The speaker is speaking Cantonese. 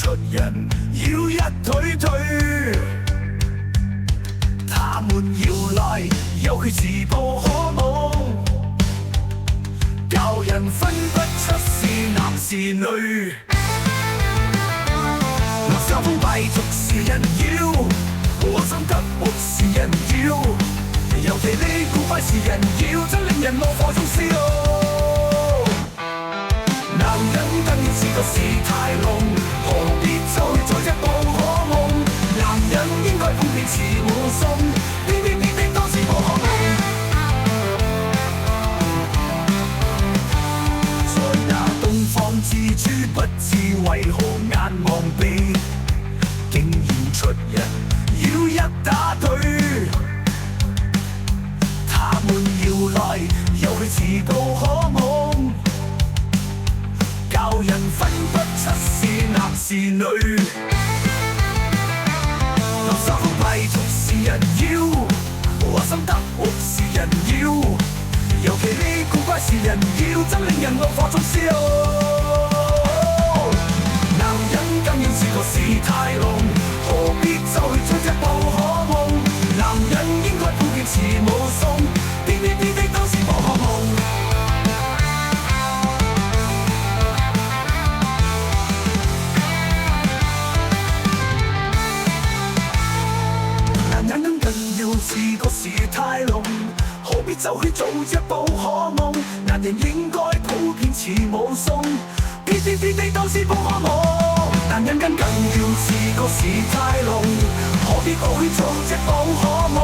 出人要一腿腿，他們要來有佢自報可夢，教人分不出是男是女。落手風敗俗是人妖，我心得活是人妖，尤其呢古怪是人妖，真令人怒火中燒。男人更要是個事態濃，何必就在這寶可夢？男人應該普遍似武松，偏偏的都是寶可夢。在那東方之珠，不知為何眼望鼻，竟然出人要一打隊。他們要來有佢自報可夢，教人分不出是男是女。流沙風敗俗是人妖，我心得活是人妖，尤其呢古怪是人妖，真令人怒火中燒。男人更要是個事態濃，何必就去追隻寶可夢？男人應該普遍似武松，偏偏的都是寶可夢。男人更要是個事態濃，何必就去做隻寶可夢？男人應該普遍似武松，偏偏的都是寶可夢。男人更要是個事態濃，何必就去做隻寶可夢？